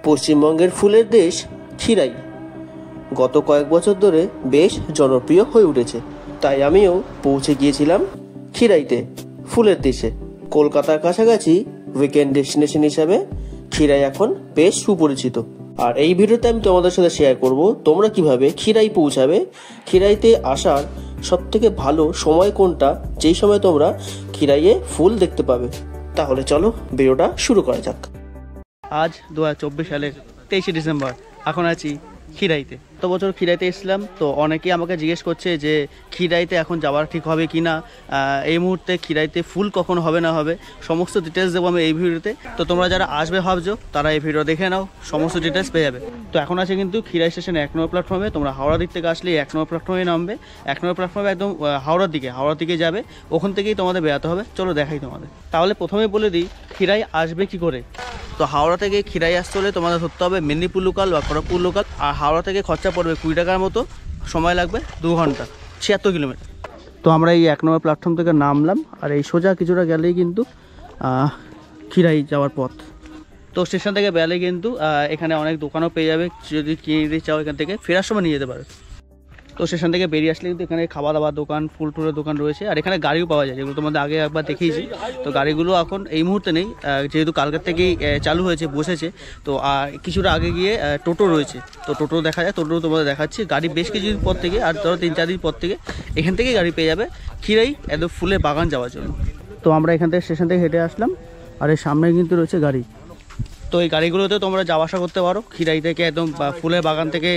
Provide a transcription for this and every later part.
পশ্চিমবঙ্গের ফুলের দেশ ক্ষীরাই গত কয়েক বছর ধরে বেশ জনপ্রিয় হয়ে উঠেছে। তাই আমিও পৌঁছে গিয়েছিলাম ক্ষীরাইতে, ফুলের দেশে। কলকাতার কাছাকাছি উইকেন্ড ডেস্টিনেশন হিসাবে ক্ষীরাই এখন বেশ সুপরিচিত। আর এই ভিডিওতে আমি তোমাদের সাথে শেয়ার করব তোমরা কিভাবে ক্ষীরাই পৌঁছাবে, ক্ষীরাইতে আসার সব থেকে ভালো সময় কোনটা, যেই সময় তোমরা ক্ষীরাইয়ে ফুল দেখতে পাবে। তাহলে চলো ভিডিওটা শুরু করা যাক। আজ 2024 সালের 23শে ডিসেম্বর, এখন আছি ক্ষীরাইতে। তো বছর ক্ষীরাইতে এসেছিলাম, তো অনেকেই আমাকে জিজ্ঞেস করছে যে ক্ষীরাইতে এখন যাওয়ার ঠিক হবে কি না, এই মুহূর্তে ক্ষীরাইতে ফুল কখন হবে না হবে, সমস্ত ডিটেলস দেবো আমি এই ভিডিওতে। তো তোমরা যারা আসবে ভাবছো তারা এই ভিডিও দেখে নাও, সমস্ত ডিটেলস পেয়ে যাবে। তো এখন আছে কিন্তু ক্ষীরাই স্টেশন 1 নম্বর প্ল্যাটফর্মে। তোমরা হাওড়া দিক থেকে আসলে 1 নম্বর প্ল্যাটফর্মে নামবে, 1 নম্বর প্ল্যাটফর্মে একদম হাওড়ার দিকে যাবে, ওখান থেকেই তোমাদের বেরাতে হবে। চলো দেখাই তোমাদের। তাহলে প্রথমে বলে দিই ক্ষীরাই আসবে কি করে। তো হাওড়া থেকে ক্ষীরাই আসতে হলে তোমাদের ধরতে হবে মেদিনীপুর লোকাল বা খড়গপুর লোকাল। আর হাওড়া থেকে খরচা পড়বে 20 টাকার মতো, সময় লাগবে 2 ঘন্টা, 76 কিলোমিটার। তো আমরা এই 1 নম্বর প্ল্যাটফর্ম থেকে নামলাম, আর এই সোজা কিছুটা গেলেই কিন্তু ক্ষীরাই যাওয়ার পথ। তো স্টেশন থেকে বেলে কিন্তু এখানে অনেক দোকানও পেয়ে যাবে, যদি কিনে নিতে চাও এখান থেকে ফেরার সময় নিয়ে যেতে পারো। তো স্টেশন থেকে বেরিয়ে আসলে কিন্তু এখানে খাওয়া দাওয়ার দোকান, ফুল টুলের দোকান রয়েছে, আর এখানে গাড়িও পাওয়া যায়, যেগুলো তোমাদের আগে একবার দেখিয়েছি। তো গাড়িগুলো এখন এই মুহূর্তে নেই, যেহেতু কালকের থেকেই চালু হয়েছে, বসেছে। তো কিছুটা আগে গিয়ে টোটো রয়েছে, তো টোটো দেখা যায়, টোটো তোমাদের দেখাচ্ছি। গাড়ি বেশ কিছুদিন পর থেকে, আর ধরো 3-4 দিন পর থেকে এখান থেকেই গাড়ি পেয়ে যাবে ক্ষীরাই একদম ফুলের বাগান যাওয়ার জন্য। তো আমরা এখান থেকে স্টেশন থেকে হেঁটে আসলাম, আর এর সামনে কিন্তু রয়েছে গাড়ি। তো এই গাড়িগুলোতে তোমরা যাওয়া আসা করতে পারো, ক্ষীরাই থেকে একদম ফুলের বাগান থেকে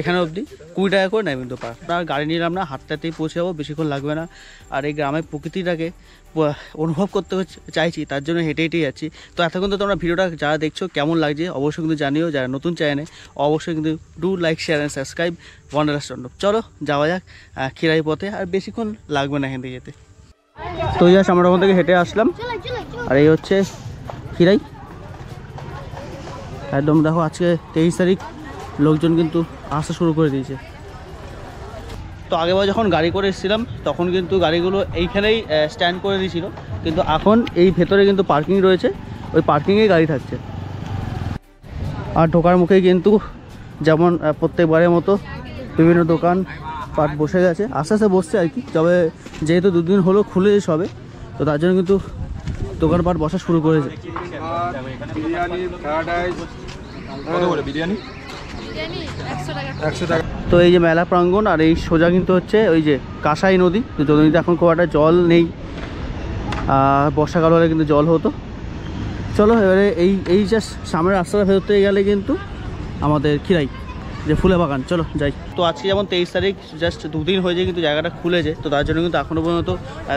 এখানে অবধি 20 টাকা করে নেয় কিন্তু পার। আপনার গাড়ি নিলাম না, হাঁটতেই পৌঁছে যাবো, বেশিক্ষণ লাগবে না। আর এই গ্রামের প্রকৃতিটাকে অনুভব করতে চাইছি, তার জন্য হেঁটে হেঁটেই যাচ্ছি। তো এতক্ষণ তো তোমরা ভিডিওটা যারা দেখছো কেমন লাগছে অবশ্যই কিন্তু জানিও। যারা নতুন চ্যানেলে অবশ্যই কিন্তু do like, share and subscribe wanderlust তাণ্ডব। চলো যাওয়া যাক ক্ষীরাই পথে, আর বেশিক্ষণ লাগবে না এখান থেকে যেতে। তো জাস্ট আমরা ওখান থেকে হেঁটে আসলাম, আর এই হচ্ছে ক্ষীরাই একদম। দেখো আজকে 23 তারিখ, লোকজন কিন্তু আসা শুরু করে দিয়েছে। তো আগেবার যখন গাড়ি করে এসেছিলাম তখন কিন্তু গাড়িগুলো এইখানেই স্ট্যান্ড করে দিয়েছিল, কিন্তু এখন এই ভেতরে কিন্তু পার্কিং রয়েছে, ওই পার্কিংয়েই গাড়ি থাকছে। আর ঢোকার মুখেই কিন্তু যেমন প্রত্যেকবারের মতো বিভিন্ন দোকান পাট বসে গেছে, আস্তে আস্তে বসছে আর কি। তবে যেহেতু 2 দিন হলো খুলে সবে, তো তার জন্য কিন্তু দোকানপাট বসা শুরু করেছে। তো এই যে মেলা প্রাঙ্গণ, আর এই সোজা কিন্তু হচ্ছে ওই যে কাঁসাই নদী। তো নদীতে এখন খুব একটা জল নেই, বর্ষাকাল হলে কিন্তু জল হতো। চলো এবারে এই জাস্ট সামনের রাস্তাটা ভেতর থেকে গেলে কিন্তু আমাদের ক্ষীরাই যে ফুলের বাগান, চলো যাই। তো আজকে যেমন 23 তারিখ, জাস্ট 2 দিন হয়েছে কিন্তু জায়গাটা খুলেছে, তো তার জন্য কিন্তু এখনও পর্যন্ত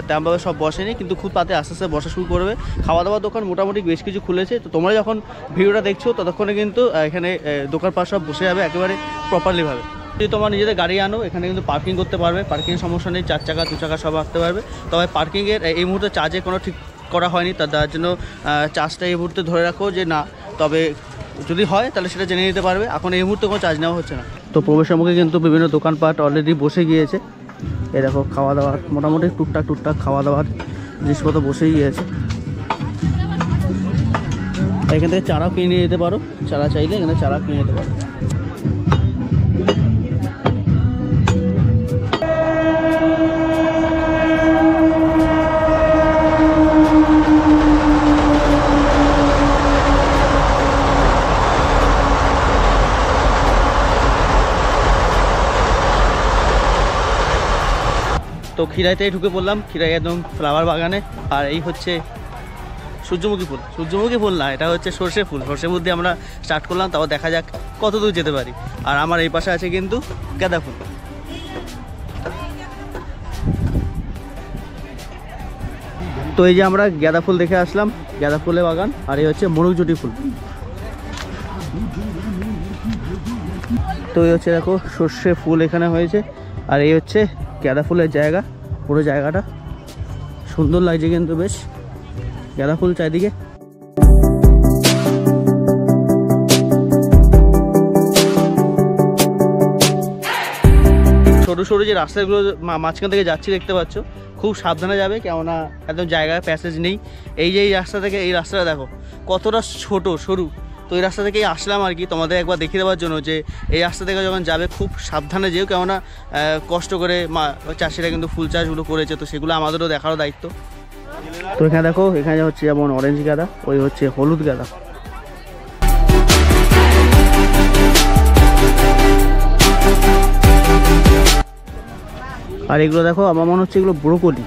তেমনভাবে সব বসেনি, কিন্তু খুব তাতে আস্তে আস্তে বসা শুরু করবে। খাওয়া দাওয়ার দোকান মোটামুটি বেশ কিছু খুলেছে। তো তোমরা যখন ভিডিওটা দেখছো ততক্ষণে কিন্তু এখানে দোকানপাট সব বসে যাবে একেবারে প্রপারলিভাবে। যদি তোমরা নিজেদের গাড়ি আনো এখানে কিন্তু পার্কিং করতে পারবে, পার্কিংয়ের সমস্যা নেই, 4 চাকা 2 চাকা সব আসতে পারবে। তবে পার্কিংয়ের এই মুহূর্তে চার্জের কোনো ঠিক করা হয়নি, তার জন্য চার্জটা এই মুহূর্তে ধরে রাখো যে না, তবে যদি হয় তাহলে সেটা জেনে নিতে পারবে। এখন এই মুহূর্তে কোনো চার্জ নেওয়া হচ্ছে না। তো প্রবেশের মুখে কিন্তু বিভিন্ন দোকানপাট অলরেডি বসে গিয়েছে। এই দেখো খাওয়া দাওয়ার মোটামুটি টুকটাক খাওয়া দাওয়ার জিনিসপত্র বসেই গিয়েছে। এখান থেকে চারাও কিনে নিয়ে যেতে পারো, চারা চাইলে এখানে চারা কিনে যেতে পারো। তো ক্ষীরাইতেই ঢুকে পড়লাম, ক্ষীরাই একদম ফ্লাওয়ার বাগানে। আর এই হচ্ছে সূর্যমুখী ফুল না, এটা হচ্ছে সর্ষে ফুল। সর্ষে ফুল দিয়ে আমরা স্টার্ট করলাম, তাও দেখা যাক কত দূর যেতে পারি। আর আমার এই পাশে আছে কিন্তু গাঁদা ফুল। তো এই যে আমরা গাঁদা ফুল দেখে আসলাম, গাঁদা ফুলের বাগান। আর এই হচ্ছে মরুকজুটি ফুল। তো এই হচ্ছে দেখো সর্ষে ফুল এখানে হয়েছে, আর এই হচ্ছে গাঁদা ফুলের জায়গা। পুরো জায়গাটা সুন্দর লাগছে কিন্তু বেশ, গাঁদা ফুল চারিদিকে। সরু সরু যে রাস্তাগুলো মাঝখান থেকে যাচ্ছি দেখতে পাচ্ছ, খুব সাবধানে যাবে, কেননা একদম জায়গায় প্যাসেজ নেই। এই যে এই রাস্তা থেকে এই রাস্তাটা দেখো কতটা ছোট সরু, তো এই রাস্তা থেকেই আসলাম আর কি, তোমাদের একবার দেখিয়ে দেওয়ার জন্য যে এই রাস্তা থেকে যখন যাবে খুব সাবধানে যেও, কেননা কষ্ট করে চাষিরা কিন্তু ফুল চাষগুলো করেছে, তো সেগুলো আমাদেরও দেখারও দায়িত্ব। তো এখানে দেখো, এখানে হচ্ছে যেমন অরেঞ্জ গাঁদা, ওই হচ্ছে হলুদ গাঁদা। আর এগুলো দেখো, আমার মনে হচ্ছে এগুলো ব্রোকলি,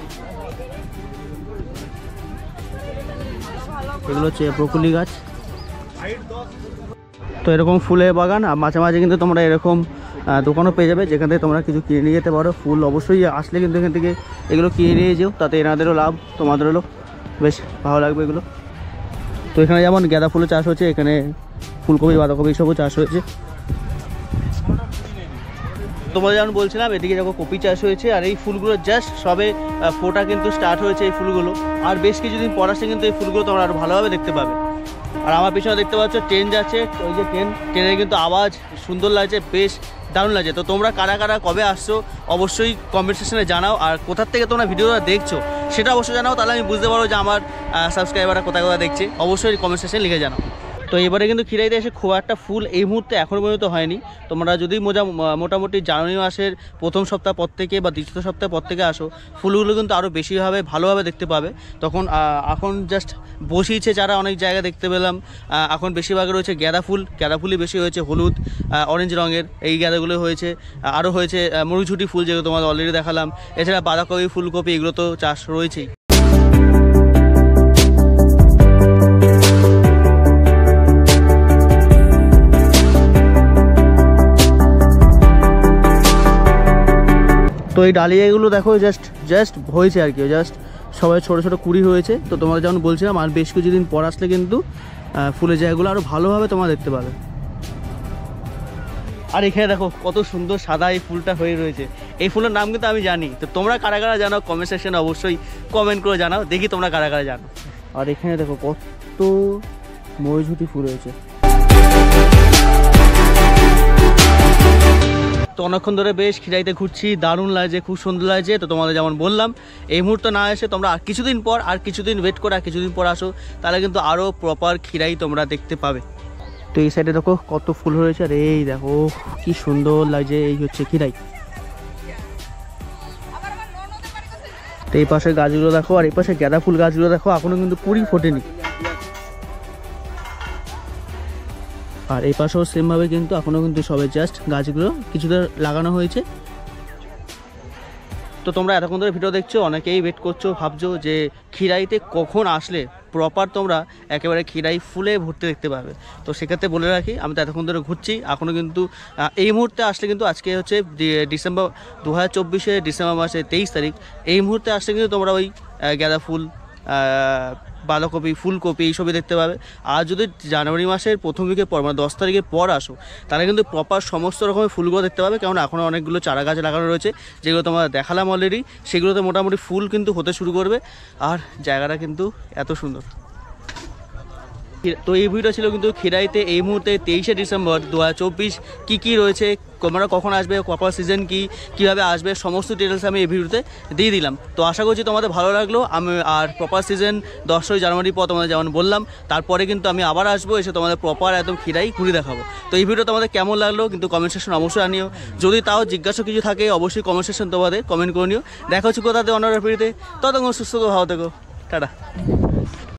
এগুলো হচ্ছে ব্রোকলি গাছ। তো এরকম ফুলের বাগান, আর মাঝে মাঝে কিন্তু তোমরা এরকম দোকানও পেয়ে যাবে যেখান থেকে তোমরা কিছু কিনে নিয়ে যেতে পারো। ফুল অবশ্যই আসলে কিন্তু এখান থেকে এগুলো কিনে নিয়ে যেও, তাতে এনাদেরও লাভ, তোমাদেরও বেশ ভালো লাগবে এগুলো। তো এখানে যেমন গাঁদা ফুলের চাষ হচ্ছে, এখানে ফুলকপি বাঁধাকপি সবও চাষ হয়েছে। তোমাদের যেমন বলছিলাম, এদিকে দেখো কপি চাষ হয়েছে, আর এই ফুলগুলো জাস্ট সবে ফোটা কিন্তু স্টার্ট হয়েছে এই ফুলগুলো, আর বেশ কিছুদিন পর আসলে কিন্তু এই ফুলগুলো তোমরা আরও ভালোভাবে দেখতে পাবে। আর আমার পিছনে দেখতে পাচ্ছ ট্রেন যাচ্ছে, ওই যে ট্রেনের কিন্তু আওয়াজ সুন্দর লাগছে, বেশ দারুণ লাগছে। তো তোমরা কারা কারা কবে আসছো অবশ্যই কমেন্ট সেকশনে জানাও, আর কোথার থেকে তোমরা ভিডিওটা দেখছো সেটা অবশ্যই জানাও, তাহলে আমি বুঝতে পারবো যে আমার সাবস্ক্রাইবাররা কোথায় কোথায় দেখছে, অবশ্যই কমেন্ট সেকশনে লিখে জানাও। তো এবারে কিন্তু খিরাইতে এসে খুব একটা ফুল এই মুহূর্তে এখনও পর্যন্ত হয়নি। তোমরা যদি মোটামুটি জানুয়ারি মাসের প্রথম সপ্তাহ পর থেকে বা দ্বিতীয় সপ্তাহ পর থেকে আসো, ফুলগুলো কিন্তু আরও বেশিভাবে ভালোভাবে দেখতে পাবে। তখন এখন জাস্ট বসিয়েছে যারা, অনেক জায়গায় দেখতে পেলাম এখন বেশিরভাগ রয়েছে গাঁদা ফুলই বেশি হয়েছে, হলুদ অরেঞ্জ রঙের এই গাঁদাগুলো হয়েছে, আরও হয়েছে মরুঝুটি ফুল, যেগুলো তোমাদের অলরেডি দেখালাম। এছাড়া বাঁধাকপি ফুলকপি এগুলো তো চাষ রয়েছেই। তো এই ডালিয়াগুলো দেখো জাস্ট হয়েছে আর কি, জাস্ট সবাই ছোটো ছোটো কুড়ি হয়েছে। তো তোমরা যেমন বলছিলাম, আর বেশ কিছুদিন পর আসলে কিন্তু ফুলের জায়গাগুলো আরও ভালোভাবে তোমরা দেখতে পাবে। আর এখানে দেখো কত সুন্দর সাদা এই ফুলটা হয়ে রয়েছে, এই ফুলের নাম কিন্তু আমি জানি। তো তোমরা কারা কারা জানো কমেন্ট সেকশনে অবশ্যই কমেন্ট করে জানাও, দেখি তোমরা কারা কারা জানো। আর এখানে দেখো কত মরুঝুটি ফুল হয়েছে। তো অনেকক্ষণ ধরে বেশ খিরাইতে ঘুরছি, দারুণ লাগছে, খুব সুন্দর লাগছে। তো তোমাদের যেমন বললাম, এই মুহূর্তে না এসে তোমরা আর কিছুদিন ওয়েট করে আর কিছুদিন পর আসো, তাহলে কিন্তু আরও প্রপার খিরাই তোমরা দেখতে পাবে। তো এই সাইডে দেখো কত ফুল হয়েছে, আর এই দেখো কি সুন্দর লাগছে, এই হচ্ছে খিরাই। তো এই পাশে গাছগুলো দেখো, আর এই পাশে গাঁদা ফুল গাছগুলো দেখো, এখনো কিন্তু কুড়ি ফোটেনি। আর এই পাশেও সেমভাবে কিন্তু এখনও কিন্তু সবে জাস্ট গাছগুলো কিছুটা লাগানো হয়েছে। তো তোমরা এতক্ষণ ধরে ভিডিও দেখছো, অনেকেই ওয়েট করছো, ভাবছো যে খিরাইতে কখন আসলে প্রপার তোমরা একেবারে খিরাই ফুলে ভর্তি দেখতে পাবে। তো সেক্ষেত্রে বলে রাখি, আমি তো এতক্ষণ ধরে ঘুরছি, এখনও কিন্তু এই মুহূর্তে আসলে কিন্তু আজকে হচ্ছে ডিসেম্বর 2024 ডিসেম্বর মাসের 23 তারিখ, এই মুহূর্তে আসলে কিন্তু তোমরা ওই গাঁদা ফুল বাঁধাকপি ফুলকপি এইসবই দেখতে পাবে। আর যদি জানুয়ারি মাসের প্রথম উইকের পর মানে 10 তারিখের পর আসো, তাহলে কিন্তু প্রপার সমস্ত রকমের ফুলগুলো দেখতে পাবে, কারণ এখনও অনেকগুলো চারা গাছ লাগানো রয়েছে, যেগুলো তোমরা দেখালাম অলরেডি। সেগুলোতে মোটামুটি ফুল কিন্তু হতে শুরু করবে, আর জায়গাটা কিন্তু এত সুন্দর। তো এই ভিডিও ছিল কিন্তু খিরাইতে এই মুহূর্তে 23 ডিসেম্বর 2024 কী রয়েছে, তোমরা কখন আসবে, প্রপার সিজন কীভাবে আসবে, সমস্ত ডিটেলস আমি এই ভিডিওতে দিয়ে দিলাম। তো আশা করছি তোমাদের ভালো লাগলো। আমি আর প্রপার সিজন 10 জানুয়ারি পর তোমাদের যেমন বললাম, তারপরে কিন্তু আমি আবার আসবো, এসে তোমাদের প্রপার একদম খিরাই ঘুরে দেখাবো। তো এই ভিডিও তোমাদের কেমন লাগলো কিন্তু কমেন্ট সেকশন অবশ্যই আনিও। যদি তাও জিজ্ঞাসা কিছু থাকে অবশ্যই কমেন্ট সেকশন তোমাদের কমেন্ট করে নিও। দেখা হচ্ছে কোথাতে অন্য ভিডিওতে, ততক্ষণ সুস্থ ভালো থেকো, টাটা।